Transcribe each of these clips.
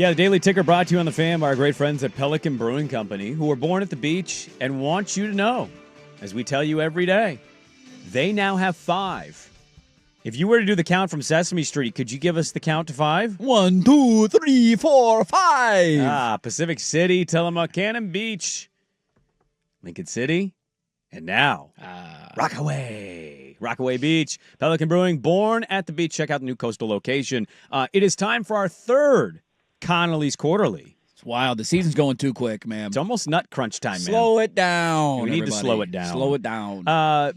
Yeah, the Daily Ticker brought to you on the Fan by our great friends at Pelican Brewing Company, who were born at the beach and want you to know, as we tell you every day, they now have 5. If you were to do the count from Sesame Street, could you give us the count to 5? 1, 2, 3, 4, 5. Pacific City, Tillamook, Cannon Beach, Lincoln City, and now Rockaway Beach. Pelican Brewing, born at the beach. Check out the new coastal location. It is time for our third Connelly's Quarterly. It's wild. The season's going too quick, man. It's almost nut crunch time, man. Slow it down. We need to slow it down. Slow it down.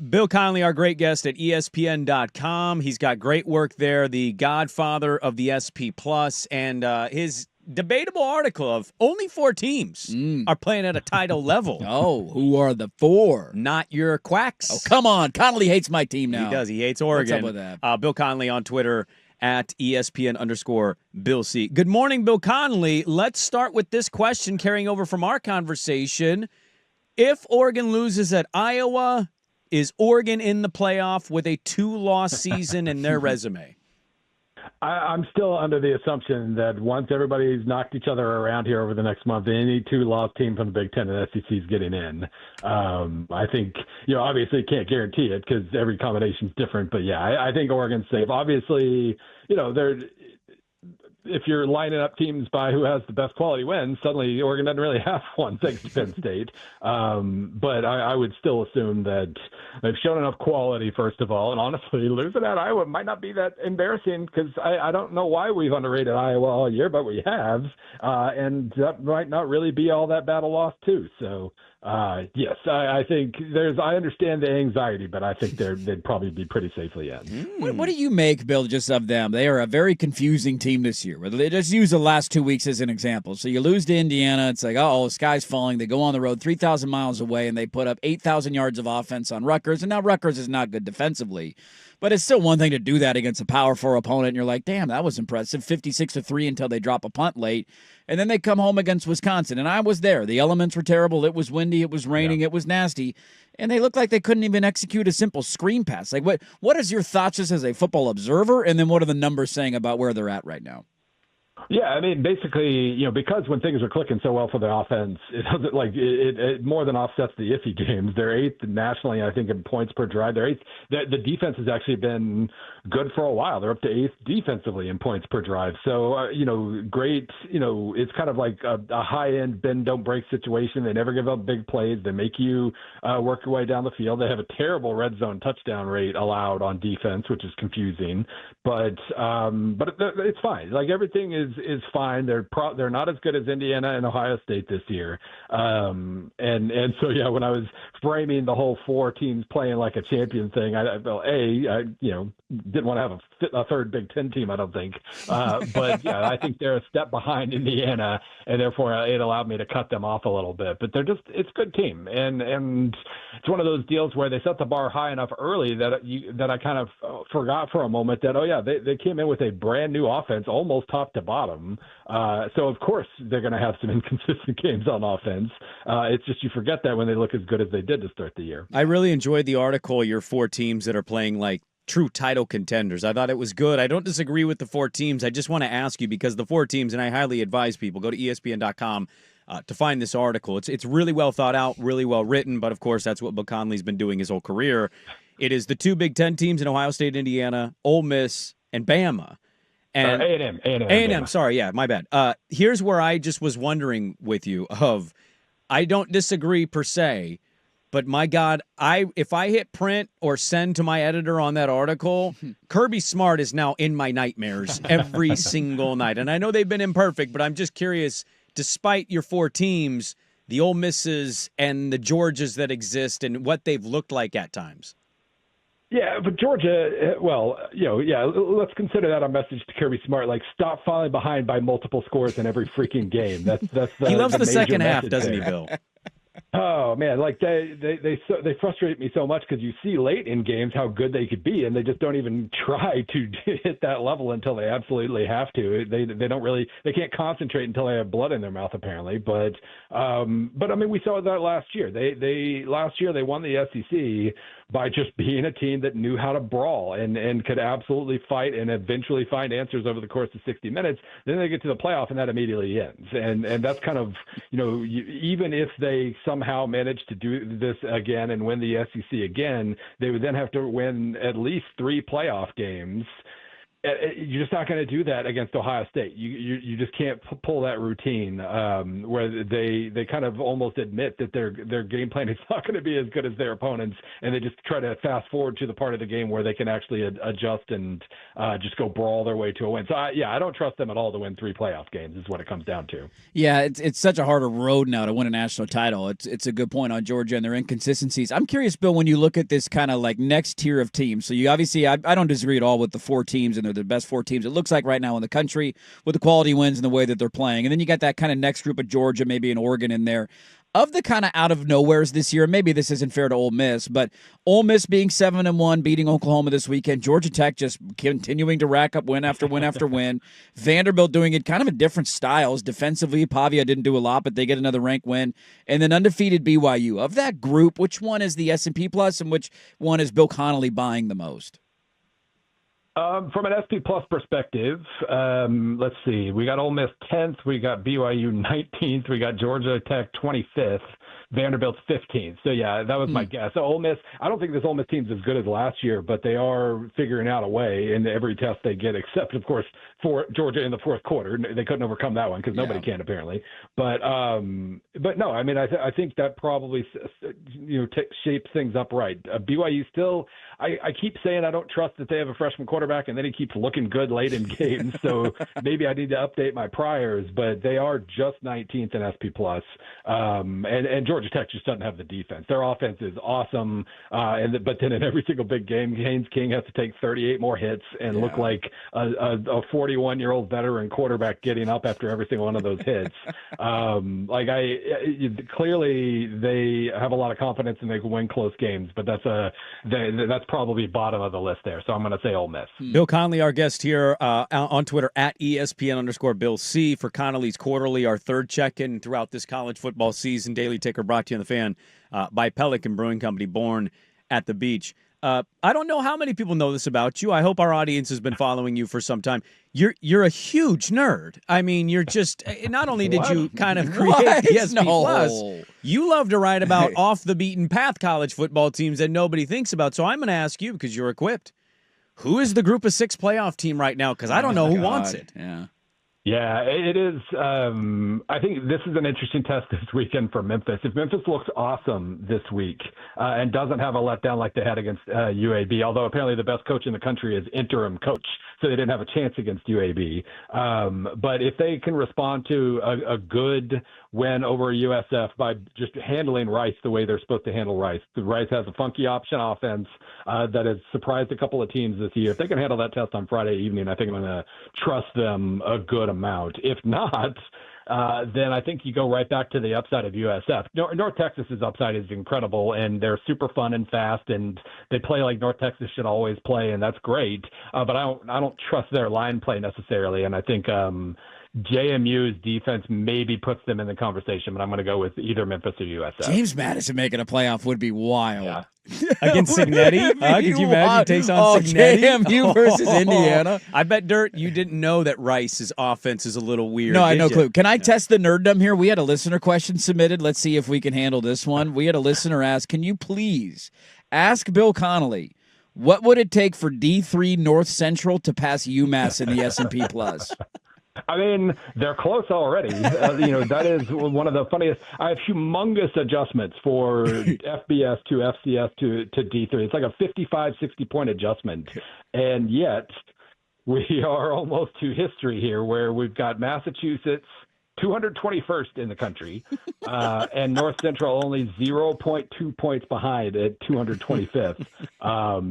Bill Connelly, our great guest at ESPN.com. He's got great work there, the godfather of the SP Plus, and his debatable article of only 4 teams are playing at a title level. Oh, who are the 4? Not your Quacks. Oh, come on. Connelly hates my team now. He does. He hates Oregon. What's up with that? Bill Connelly on Twitter at ESPN_Bill C. Good morning, Bill Connelly. Let's start with this question carrying over from our conversation. If Oregon loses at Iowa, is Oregon in the playoff with a 2-loss season in their resume? I'm still under the assumption that once everybody's knocked each other around here over the next month, any 2-loss team from the Big Ten and SEC is getting in. I think, obviously you can't guarantee it because every combination is different. But, yeah, I think Oregon's safe. Obviously, if you're lining up teams by who has the best quality wins, suddenly Oregon doesn't really have one thanks to Penn State. But I would still assume that they've shown enough quality, first of all. And honestly, losing at Iowa might not be that embarrassing because I don't know why we've underrated Iowa all year, but we have. And that might not really be all that bad a loss, too. So, yes, I think I understand the anxiety, but I think they'd probably be pretty safely in. What do you make, Bill, just of them? They are a very confusing team this year. They just use the last 2 weeks as an example. So you lose to Indiana. It's like, the sky's falling. They go on the road 3,000 miles away, and they put up 8,000 yards of offense on Rutgers. And now Rutgers is not good defensively. But it's still one thing to do that against a Power 4 opponent, and you're like, damn, that was impressive. 56-3 until they drop a punt late. And then they come home against Wisconsin. And I was there. The elements were terrible. It was windy. It was raining. Yeah. It was nasty. And they looked like they couldn't even execute a simple screen pass. Like, what is your thoughts just as a football observer? And then what are the numbers saying about where they're at right now? Yeah, I mean, basically, because when things are clicking so well for the offense, it doesn't it more than offsets the iffy games. They're 8th nationally, I think, in points per drive. They're 8th. The defense has actually been good for a while. They're up to 8th defensively in points per drive. So, great. It's kind of like a high-end bend don't break situation. They never give up big plays. They make you work your way down the field. They have a terrible red zone touchdown rate allowed on defense, which is confusing. But it's fine. Like everything is fine. They're not as good as Indiana and Ohio State this year. And so yeah, when I was framing the whole 4 teams playing like a champion thing, I didn't want to have a third Big Ten team, I don't think. But yeah, I think they're a step behind Indiana, and therefore it allowed me to cut them off a little bit. But it's a good team, and it's one of those deals where they set the bar high enough early that I kind of forgot for a moment that they came in with a brand new offense, almost top to bottom. So of course they're going to have some inconsistent games on offense. It's just you forget that when they look as good as they did to start the year. I really enjoyed the article. Your 4 teams that are playing like true title contenders. I thought it was good. I don't disagree with the 4 teams. I just want to ask you because the 4 teams, and I highly advise people, go to ESPN.com to find this article. It's really well thought out, really well written, but of course that's what Bill Connelly's been doing his whole career. It is the 2 Big Ten teams in Ohio State, Indiana, Ole Miss, and Bama. And A&M, sorry, yeah, my bad. Here's where I just was wondering with you I don't disagree per se, but my God, if I hit print or send to my editor on that article, Kirby Smart is now in my nightmares every single night. And I know they've been imperfect, but I'm just curious, despite your 4 teams, the Ole Misses and the Georgias that exist and what they've looked like at times. Yeah, but Georgia, let's consider that a message to Kirby Smart. Like, stop falling behind by multiple scores in every freaking game. That's he loves the second half, message doesn't he, there. Bill? Oh man, like they frustrate me so much because you see late in games how good they could be, and they just don't even try to hit that level until they absolutely have to. They don't really, they can't concentrate until they have blood in their mouth apparently. But I mean, we saw that last year. Last year they won the SEC by just being a team that knew how to brawl and could absolutely fight and eventually find answers over the course of 60 minutes. Then they get to the playoff and that immediately ends. And that's kind of, even if they somehow manage to do this again and win the SEC again, they would then have to win at least 3 playoff games. You're just not going to do that against Ohio State. You just can't pull that routine where they kind of almost admit that their game plan is not going to be as good as their opponents, and they just try to fast forward to the part of the game where they can actually adjust and just go brawl their way to a win. So I don't trust them at all to win 3 playoff games. Is what it comes down to. Yeah, it's such a harder road now to win a national title. It's a good point on Georgia and their inconsistencies. I'm curious, Bill, when you look at this kind of like next tier of teams. So you obviously, I don't disagree at all with the 4 teams and they're the best 4 teams, it looks like, right now in the country with the quality wins and the way that they're playing. And then you got that kind of next group of Georgia, maybe an Oregon in there. Of the kind of out of nowheres this year, maybe this isn't fair to Ole Miss, but Ole Miss being 7-1, beating Oklahoma this weekend, Georgia Tech just continuing to rack up win after win after win, Vanderbilt doing it kind of in different styles. Defensively, Pavia didn't do a lot, but they get another ranked win. And then undefeated BYU. Of that group, which one is the S&P Plus and which one is Bill Connelly buying the most? From an SP Plus perspective, let's see. We got Ole Miss 10th. We got BYU 19th. We got Georgia Tech 25th. Vanderbilt's 15th. So, yeah, that was my guess. So, Ole Miss, I don't think this Ole Miss team's as good as last year, but they are figuring out a way in every test they get, except, of course, for Georgia in the fourth quarter. They couldn't overcome that one because nobody can, apparently. But no, I mean, I think that probably, shapes things up right. BYU still, I keep saying I don't trust that they have a freshman quarterback, and then he keeps looking good late in games. So maybe I need to update my priors, but they are just 19th in SP Plus. And Georgia Tech just doesn't have the defense. Their offense is awesome, but then in every single big game, Haynes King has to take 38 more hits and look like a 41-year-old veteran quarterback getting up after every single one of those hits. Clearly they have a lot of confidence and they can win close games, but that's probably bottom of the list there. So I'm going to say Ole Miss. Bill Connelly, our guest here on Twitter at ESPN_Bill C for Connelly's Quarterly, our third check-in throughout this college football season. Daily Ticker brought to you on the Fan by Pelican Brewing Company, born at the beach. I don't know how many people know this about you. I hope our audience has been following you for some time. You're a huge nerd. I mean, you're just, not only did you kind of create ESPN Plus, you love to write about off the beaten path college football teams that nobody thinks about. So I'm going to ask you, because you're equipped, who is the Group of 6 playoff team right now? Because I don't know who wants it. Yeah, it is. I think this is an interesting test this weekend for Memphis. If Memphis looks awesome this week and doesn't have a letdown like they had against UAB, although apparently the best coach in the country is interim coach, so they didn't have a chance against UAB. But if they can respond to a good win over USF by just handling Rice the way they're supposed to handle Rice. Rice has a funky option offense that has surprised a couple of teams this year. If they can handle that test on Friday evening, I think I'm going to trust them a good amount. If not, then I think you go right back to the upside of USF. North Texas's upside is incredible, and they're super fun and fast, and they play like North Texas should always play, and that's great. But I don't trust their line play necessarily, and I think JMU's defense maybe puts them in the conversation, but I'm going to go with either Memphis or USF. James Madison making a playoff would be wild. Yeah. Against Cignetti? Could you imagine he takes on Cignetti? JMU versus Indiana. I bet, Dirt, you didn't know that Rice's offense is a little weird. No, I had no clue. Can I test the nerddom here? We had a listener question submitted. Let's see if we can handle this one. We had a listener ask, can you please ask Bill Connelly, what would it take for D3 North Central to pass UMass in the S&P Plus? I mean, they're close already. That is one of the funniest. I have humongous adjustments for FBS to FCS to D3. It's like a 55, 60-point adjustment. And yet we are almost to history here where we've got Massachusetts 221st in the country, and North Central only 0.2 points behind at 225th.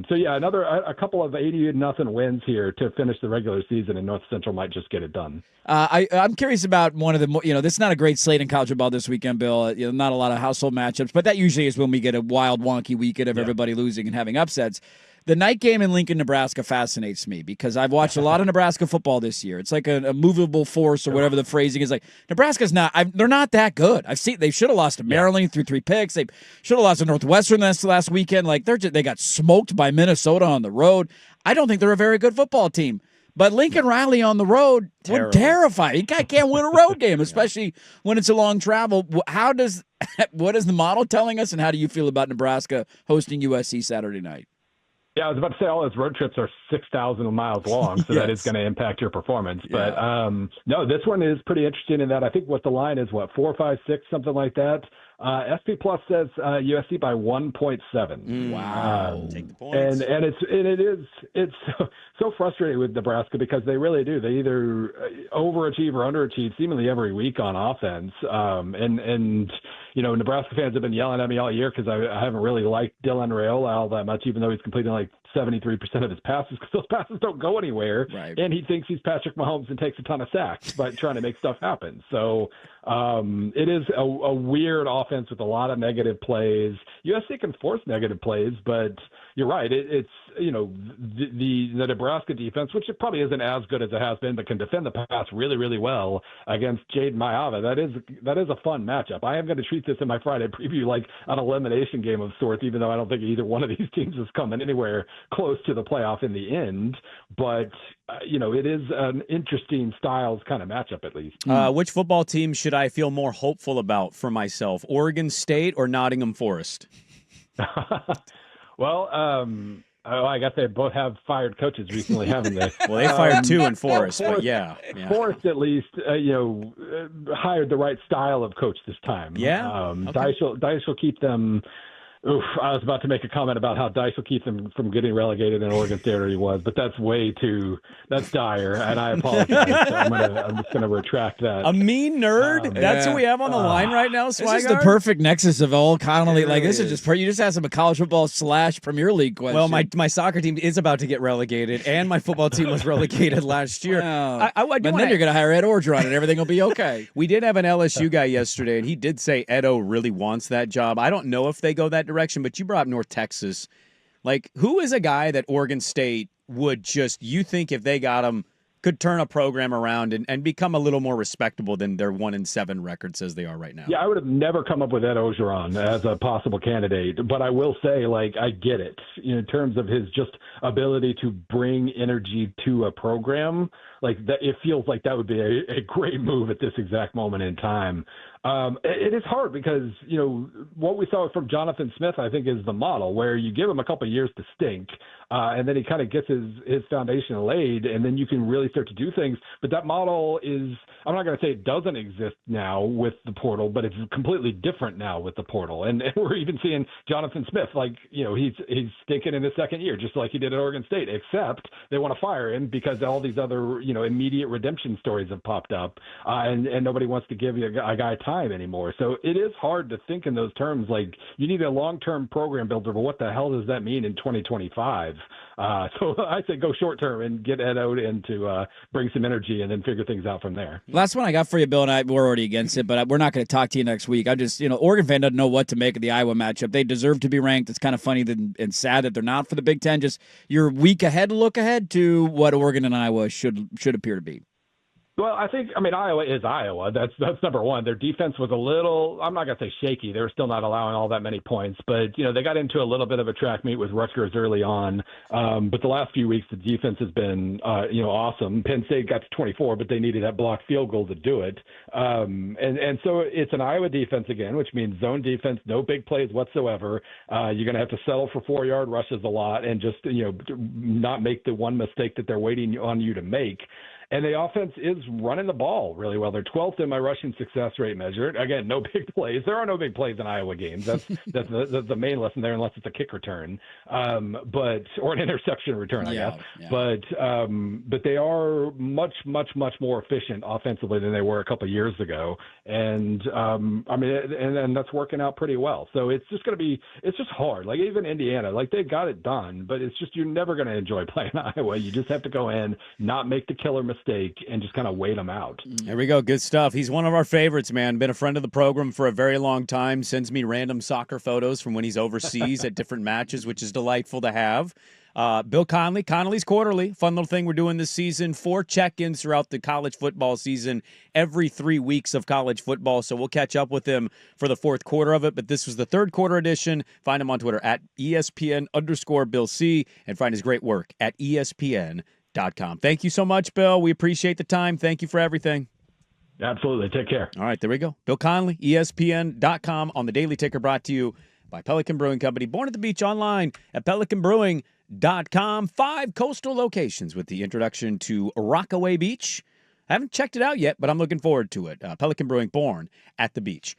So yeah, a couple of 80-0 wins here to finish the regular season, and North Central might just get it done. I'm curious about one of the, this is not a great slate in college football this weekend, Bill. Not a lot of household matchups, but that usually is when we get a wild, wonky weekend of everybody losing and having upsets. The night game in Lincoln, Nebraska fascinates me because I've watched a lot of Nebraska football this year. It's like a movable force or whatever the phrasing is. Like Nebraska's not, they're not that good. They should have lost to Maryland through 3 picks. They should have lost to Northwestern last weekend. Like they got smoked by Minnesota on the road. I don't think they're a very good football team. But Lincoln Riley on the road would terrify. You can't win a road game, especially when it's a long travel. What is the model telling us, and how do you feel about Nebraska hosting USC Saturday night? Yeah, I was about to say all those road trips are 6,000 miles long, so that is going to impact your performance. But no, this one is pretty interesting in that I think what the line is, 4, 5, 6, something like that. SP Plus says USC by 1.7. Wow! Take the points. And it's so frustrating with Nebraska because they really do. They either overachieve or underachieve seemingly every week on offense. And Nebraska fans have been yelling at me all year because I haven't really liked Dylan Raiola all that much, even though he's completing like 73% of his passes because those passes don't go anywhere. Right. And he thinks he's Patrick Mahomes and takes a ton of sacks by trying to make stuff happen. So it is a weird offense with a lot of negative plays. USC can force negative plays, but you're right. It's the Nebraska defense, which it probably isn't as good as it has been, but can defend the pass really, really well against Jade Mayava. That is a fun matchup. I am going to treat this in my Friday preview like an elimination game of sorts, even though I don't think either one of these teams is coming anywhere close to the playoff in the end. But it is an interesting styles kind of matchup at least. Which football team should I feel more hopeful about for myself? Oregon State or Nottingham Forest? Well, I guess they both have fired coaches recently, haven't they? Well, they fired 2 in Forest, but yeah. Forest at least, hired the right style of coach this time. Yeah. Okay. Dice will keep them. Oof, I was about to make a comment about how Dice will keep them from getting relegated in Oregon State already was, but that's dire, and I apologize. So I'm just gonna retract that. A mean nerd? That's who we have on the line right now, Swigard? This is the perfect nexus of all Connelly. Like, this is just, you just asked him a college football / Premier League question. Well, my soccer team is about to get relegated, and my football team was relegated last year. But then you're going to hire Ed Orgeron, and everything will be okay. We did have an LSU guy yesterday, and he did say Edo really wants that job. I don't know if they go that direction, but you brought up North Texas. Like, who is a guy that Oregon State would just, you think if they got him, could turn a program around and become a little more respectable than their 1-7 record says they are right now? Yeah, I would have never come up with Ed Orgeron as a possible candidate, but I will say, I get it in terms of his just ability to bring energy to a program. Like that, it feels like that would be a great move at this exact moment in time. It is hard because, what we saw from Jonathan Smith, I think, is the model where you give him a couple of years to stink, and then he kind of gets his foundation laid, and then you can really start to do things. But that model is, I'm not going to say it doesn't exist now with the portal, but it's completely different now with the portal. And we're even seeing Jonathan Smith, he's stinking in his second year, just like he did at Oregon State, except they want to fire him because all these other, immediate redemption stories have popped up, and nobody wants to give a guy time anymore. So it is hard to think in those terms. Like, you need a long-term program builder, but what the hell does that mean in 2025? So I say go short-term and get Ed out and to bring some energy and then figure things out from there. Last one I got for you, Bill, and we're already against it, but we're not going to talk to you next week. I just, Oregon fan doesn't know what to make of the Iowa matchup. They deserve to be ranked. It's kind of funny and sad that they're not for the Big Ten. Just your week ahead look ahead to what Oregon and Iowa should appear to be. Well, Iowa is Iowa. That's number one. Their defense was a little, I'm not going to say shaky. They were still not allowing all that many points, but, they got into a little bit of a track meet with Rutgers early on. But the last few weeks, the defense has been, awesome. Penn State got to 24, but they needed that blocked field goal to do it. And so it's an Iowa defense again, which means zone defense, no big plays whatsoever. You're going to have to settle for 4-yard rushes a lot and just, not make the one mistake that they're waiting on you to make. And the offense is running the ball really well. They're 12th in my rushing success rate measured. Again, no big plays. There are no big plays in Iowa games. That's the main lesson there, unless it's a kick return, or an interception return, I guess. Yeah. But they are much more efficient offensively than they were a couple of years ago, and and that's working out pretty well. So it's just hard. Like even Indiana, like they got it done, but it's just you're never going to enjoy playing Iowa. You just have to go in, not make the killer mistake, and just kind of wait them out. There we go. Good stuff. He's one of our favorites, man. Been a friend of the program for a very long time. Sends me random soccer photos from when he's overseas at different matches, which is delightful to have. Bill Connelly, Connelly's Quarterly, fun little thing we're doing this season. 4 check-ins throughout the college football season, every 3 weeks of college football. So we'll catch up with him for the fourth quarter of it. But this was the third quarter edition. Find him on Twitter at ESPN_Bill C, and find his great work at ESPN.com. Thank you so much, Bill. We appreciate the time. Thank you for everything. Absolutely. Take care. All right, there we go. Bill Connelly, ESPN.com on the Daily Ticker, brought to you by Pelican Brewing Company. Born at the Beach, online at pelicanbrewing.com. 5 coastal locations with the introduction to Rockaway Beach. I haven't checked it out yet, but I'm looking forward to it. Pelican Brewing, born at the beach.